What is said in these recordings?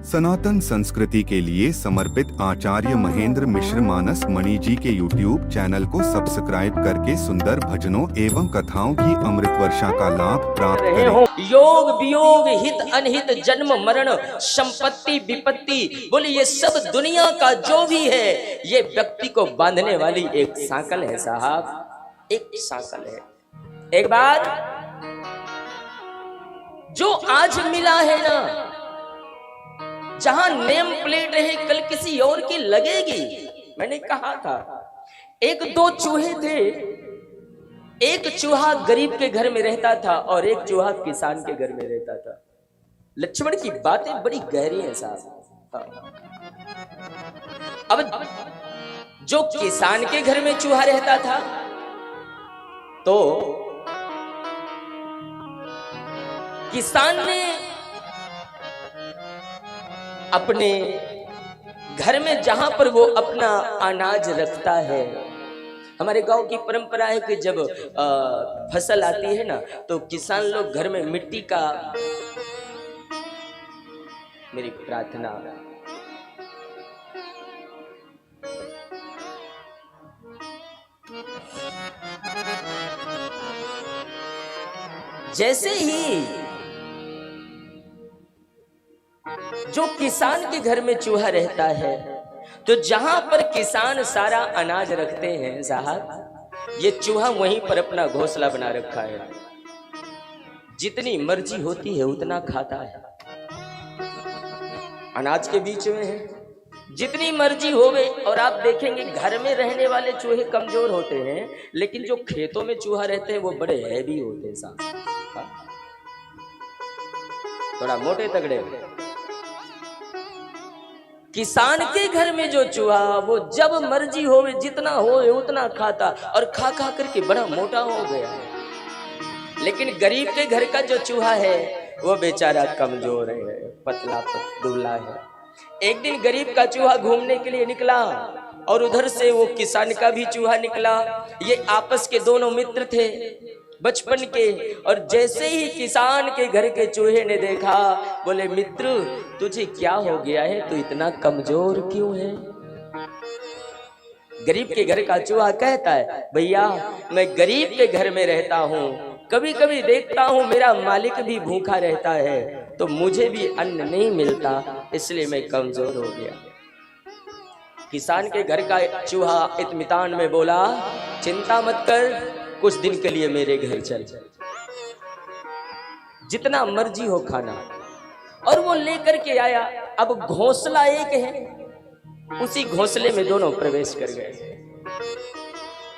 सनातन संस्कृति के लिए समर्पित आचार्य महेंद्र मिश्र मानस मणि जी के YouTube चैनल को सब्सक्राइब करके सुंदर भजनों एवं कथाओं की अमृत वर्षा का लाभ प्राप्त करें। योग वियोग हित अनहित जन्म मरण संपत्ति विपत्ति बोले ये सब दुनिया का जो भी है ये व्यक्ति को बांधने वाली एक सांकल है साहब, एक सांकल है। एक बार जो आज मिला है ना, जहां नेम प्लेट है कल किसी और की लगेगी। मैंने कहा था एक दो चूहे थे, एक चूहा गरीब के घर में रहता था और एक चूहा किसान के घर में रहता था। लक्ष्मण की बातें बड़ी गहरी हैं साहब। अब जो किसान के घर में चूहा रहता था तो किसान ने अपने घर में जहां पर वो अपना अनाज रखता है, हमारे गांव की परंपरा है कि जब फसल आती है ना तो किसान लोग घर में मिट्टी का, मेरी प्रार्थना, जैसे ही जो किसान के घर में चूहा रहता है तो जहां पर किसान सारा अनाज रखते हैं साहब, ये चूहा वहीं पर अपना घोंसला बना रखा है। जितनी मर्जी होती है उतना खाता है, अनाज के बीच में है, जितनी मर्जी होवे। और आप देखेंगे घर में रहने वाले चूहे कमजोर होते हैं, लेकिन जो खेतों में चूहा रहते हैं वो बड़े हैवी होते हैं साहब, थोड़ा मोटे तगड़े। किसान के घर में जो चूहा वो जब मर्जी होवे जितना होवे उतना खाता और खा खा करके बड़ा मोटा हो गया है। लेकिन गरीब के घर का जो चूहा है वो बेचारा कमजोर है, पतला दुबला है। एक दिन गरीब का चूहा घूमने के लिए निकला और उधर से वो किसान का भी चूहा निकला। ये आपस के दोनों मित्र थे बचपन के। और जैसे ही किसान के घर के चूहे ने देखा, बोले मित्र तुझे क्या हो गया है, तू इतना कमजोर क्यों है? गरीब के घर का चूहा कहता है भैया मैं गरीब के घर में रहता हूँ, कभी कभी देखता हूँ मेरा मालिक भी भूखा रहता है तो मुझे भी अन्न नहीं मिलता, इसलिए मैं कमजोर हो गया। किसान के घर का चूहा इत्मीनान में बोला चिंता मत कर, कुछ दिन के लिए मेरे घर चल, जितना मर्जी हो खाना। और वो लेकर के आया। अब घोंसला एक है, उसी घोंसले में दोनों प्रवेश कर गए।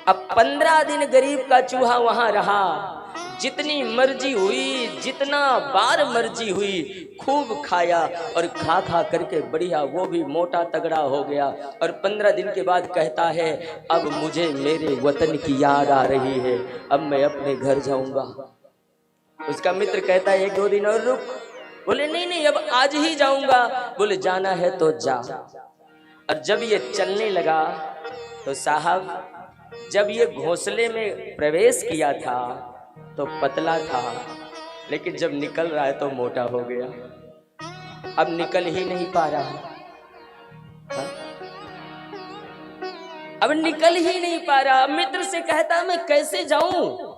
अब 15 दिन गरीब का चूहा वहां रहा, जितनी मर्जी हुई, जितना बार मर्जी हुई, खूब खाया और खा खा करके बढ़िया वो भी मोटा तगड़ा हो गया। और 15 दिन के बाद कहता है अब मुझे मेरे वतन की याद आ रही है, अब मैं अपने घर जाऊंगा। उसका मित्र कहता है 1-2 दिन और रुक। बोले नहीं नहीं अब आज ही जाऊंगा। बोले जाना है तो जा। और जब ये चलने लगा तो साहब जब ये घोंसले में प्रवेश किया था तो पतला था, लेकिन जब निकल रहा है तो मोटा हो गया। अब निकल ही नहीं पा रहा, हा? अब निकल ही नहीं पा रहा। मित्र से कहता मैं कैसे जाऊं,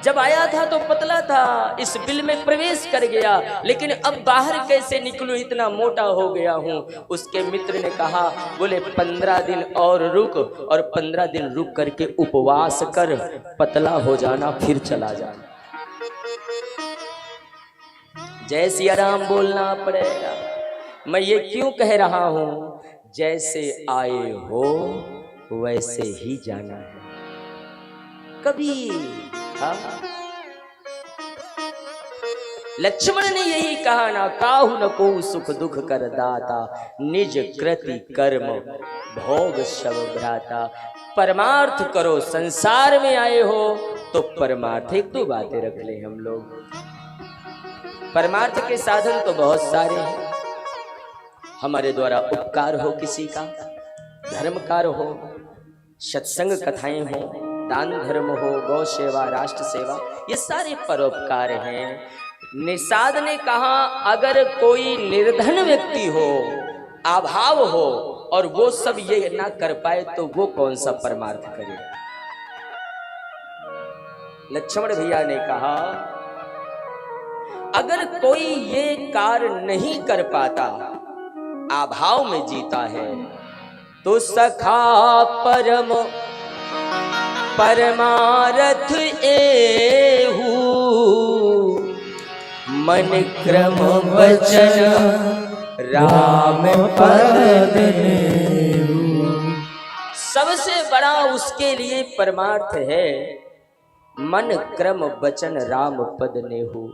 जब आया था तो पतला था, इस बिल में प्रवेश कर गया, लेकिन अब बाहर कैसे निकलूं, इतना मोटा हो गया हूं। उसके मित्र ने कहा बोले 15 दिन और रुक, और 15 दिन रुक करके उपवास कर, पतला हो जाना फिर चला जाना। जय सिया राम बोलना पड़ेगा। मैं ये क्यों कह रहा हूं, जैसे आए हो वैसे ही जाना है। कभी लक्ष्मण ने यही कहा ना, काहू न को सुख दुख कर दाता, निज कृति कर्म भोग सब भ्राता। परमार्थ करो, संसार में आए हो तो परमार्थ, एक दो बातें रख ले हम लोग। परमार्थ के साधन तो बहुत सारे हैं, हमारे द्वारा उपकार हो किसी का, धर्म कार्य हो, सत्संग कथाएं हो, दान धर्म हो, गौ सेवा, राष्ट्र सेवा, ये सारे परोपकार हैं। निषाद ने कहा अगर कोई निर्धन व्यक्ति हो, अभाव हो और वो सब ये ना कर पाए तो वो कौन सा परमार्थ करे। लक्ष्मण भैया ने कहा अगर कोई ये कार्य नहीं कर पाता, अभाव में जीता है, तो सखा परम परमारथ एहू, मन क्रम वचन राम पद नेहू। सबसे बड़ा उसके लिए परमार्थ है मन क्रम वचन राम पद नेहू।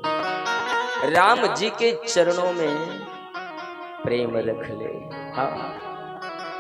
राम जी के चरणों में प्रेम रख ले। हाँ,